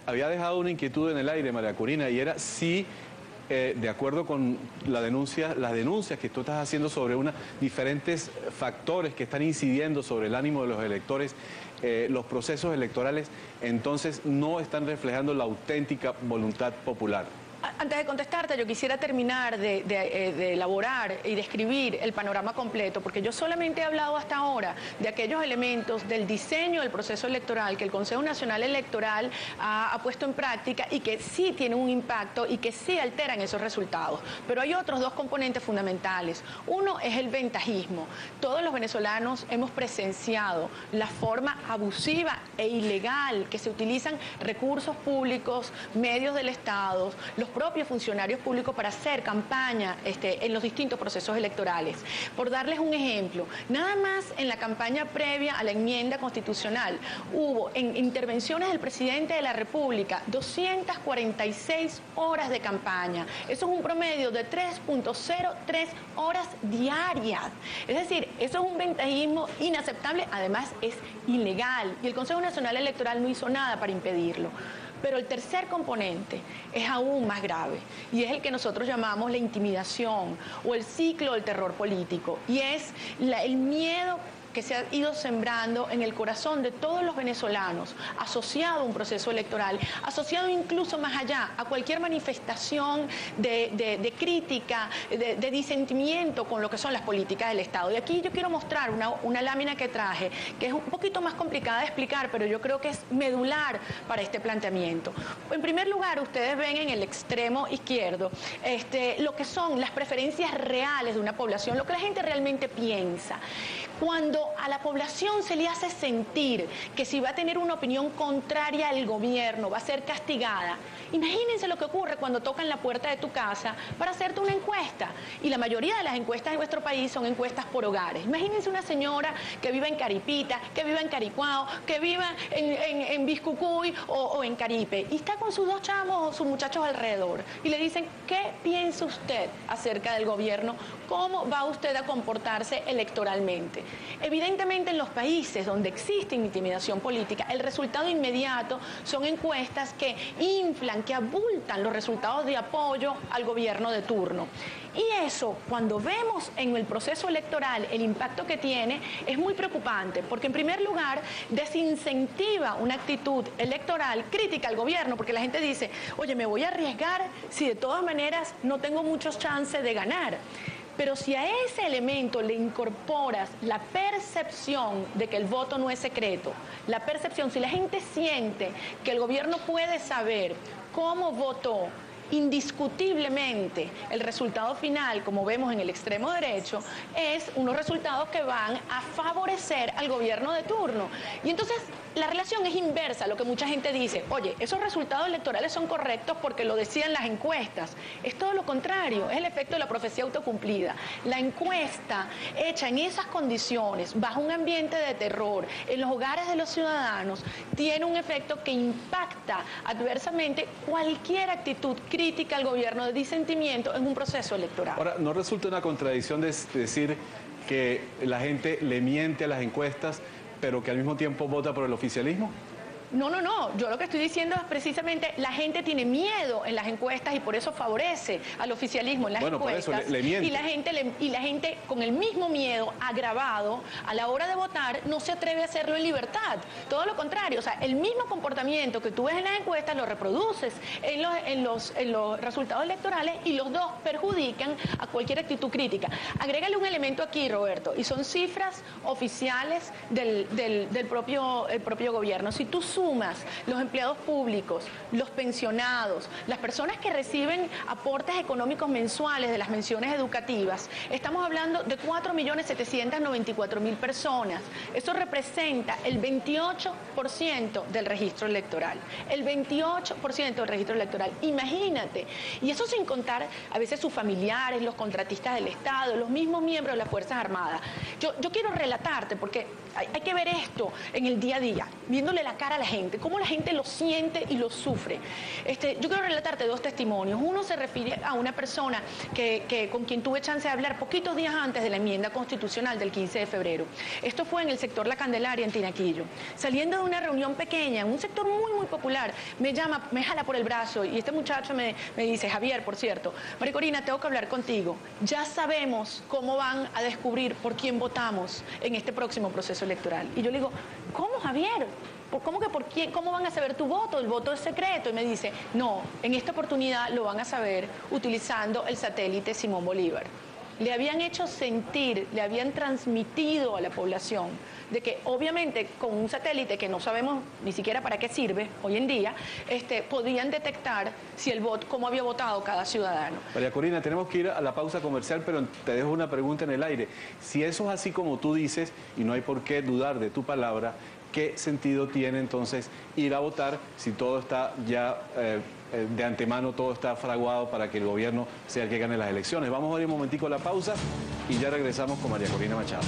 Había dejado una inquietud en el aire, María Corina, y era si, de acuerdo con las denuncias que tú estás haciendo sobre diferentes factores que están incidiendo sobre el ánimo de los electores, los procesos electorales, entonces no están reflejando la auténtica voluntad popular. Antes de contestarte, yo quisiera terminar de elaborar y describir el panorama completo, porque yo solamente he hablado hasta ahora de aquellos elementos del diseño del proceso electoral que el Consejo Nacional Electoral ha puesto en práctica y que sí tienen un impacto y que sí alteran esos resultados. Pero hay otros dos componentes fundamentales. Uno es el ventajismo. Todos los venezolanos hemos presenciado la forma abusiva e ilegal que se utilizan recursos públicos, medios del Estado, los propios funcionarios públicos para hacer campaña en los distintos procesos electorales. Por darles un ejemplo, nada más en la campaña previa a la enmienda constitucional hubo en intervenciones del presidente de la República 246 horas de campaña. Eso es un promedio de 3.03 horas diarias. Es decir, eso es un ventajismo inaceptable, además es ilegal y el Consejo Nacional Electoral no hizo nada para impedirlo. Pero el tercer componente es aún más grave y es el que nosotros llamamos la intimidación o el ciclo del terror político, y es el miedo que se ha ido sembrando en el corazón de todos los venezolanos, asociado a un proceso electoral, asociado incluso más allá a cualquier manifestación de crítica, de disentimiento con lo que son las políticas del Estado. Y aquí yo quiero mostrar una lámina que traje, que es un poquito más complicada de explicar, pero yo creo que es medular para este planteamiento. En primer lugar, ustedes ven en el extremo izquierdo lo que son las preferencias reales de una población, lo que la gente realmente piensa. Cuando a la población se le hace sentir que si va a tener una opinión contraria al gobierno va a ser castigada, imagínense lo que ocurre cuando tocan la puerta de tu casa para hacerte una encuesta. Y la mayoría de las encuestas en nuestro país son encuestas por hogares. Imagínense una señora que viva en Caripita, que viva en Caricuao, que viva en Biscucuy o en Caripe, y está con sus dos chamos o sus muchachos alrededor. Y le dicen, ¿qué piensa usted acerca del gobierno? ¿Cómo va usted a comportarse electoralmente? Evidentemente, en los países donde existe intimidación política, el resultado inmediato son encuestas que inflan, que abultan los resultados de apoyo al gobierno de turno. Y eso, cuando vemos en el proceso electoral el impacto que tiene, es muy preocupante, porque en primer lugar desincentiva una actitud electoral crítica al gobierno, porque la gente dice, oye, me voy a arriesgar si de todas maneras no tengo muchos chances de ganar. Pero si a ese elemento le incorporas la percepción de que el voto no es secreto, la percepción, si la gente siente que el gobierno puede saber cómo votó indiscutiblemente, el resultado final, como vemos en el extremo derecho, es unos resultados que van a favorecer al gobierno de turno. Y entonces la relación es inversa, lo que mucha gente dice, oye, esos resultados electorales son correctos porque lo decían las encuestas. Es todo lo contrario, es el efecto de la profecía autocumplida. La encuesta hecha en esas condiciones, bajo un ambiente de terror, en los hogares de los ciudadanos, tiene un efecto que impacta adversamente cualquier actitud crítica al gobierno, de disentimiento en un proceso electoral. Ahora, ¿no resulta una contradicción decir que la gente le miente a las encuestas, pero que al mismo tiempo vota por el oficialismo? No, no, no. Yo lo que estoy diciendo es precisamente la gente tiene miedo en las encuestas y por eso favorece al oficialismo en las encuestas. Por eso le miente. Y la gente con el mismo miedo agravado a la hora de votar no se atreve a hacerlo en libertad. Todo lo contrario, o sea, el mismo comportamiento que tú ves en las encuestas lo reproduces en los resultados electorales y los dos perjudican a cualquier actitud crítica. Agrégale un elemento aquí, Roberto, y son cifras oficiales del propio gobierno. Si tú sumas los empleados públicos, los pensionados, las personas que reciben aportes económicos mensuales de las menciones educativas, estamos hablando de 4.794.000 personas. Eso representa el 28% del registro electoral. El 28% del registro electoral. Imagínate. Y eso sin contar a veces sus familiares, los contratistas del Estado, los mismos miembros de las Fuerzas Armadas. Yo quiero relatarte porque hay que ver esto en el día a día, viéndole la cara a la gente, cómo la gente lo siente y lo sufre. Yo quiero relatarte dos testimonios. Uno se refiere a una persona con quien tuve chance de hablar poquitos días antes de la enmienda constitucional del 15 de febrero. Esto fue en el sector La Candelaria, en Tinaquillo. Saliendo de una reunión pequeña, en un sector muy, muy popular, me llama, me jala por el brazo y este muchacho me dice, Javier, por cierto, María Corina, tengo que hablar contigo. Ya sabemos cómo van a descubrir por quién votamos en este próximo proceso electoral. Y yo le digo, ¿cómo, Javier? ¿Cómo que por quién? ¿Cómo van a saber tu voto? El voto es secreto. Y me dice, no, en esta oportunidad lo van a saber utilizando el satélite Simón Bolívar. Le habían hecho sentir, le habían transmitido a la población de que obviamente con un satélite que no sabemos ni siquiera para qué sirve hoy en día, podían detectar si el voto, cómo había votado cada ciudadano. María Corina, tenemos que ir a la pausa comercial, pero te dejo una pregunta en el aire. Si eso es así como tú dices, y no hay por qué dudar de tu palabra, ¿qué sentido tiene entonces ir a votar si todo está ya de antemano, todo está fraguado para que el gobierno sea el que gane las elecciones? Vamos a ir un momentico a la pausa y ya regresamos con María Corina Machado.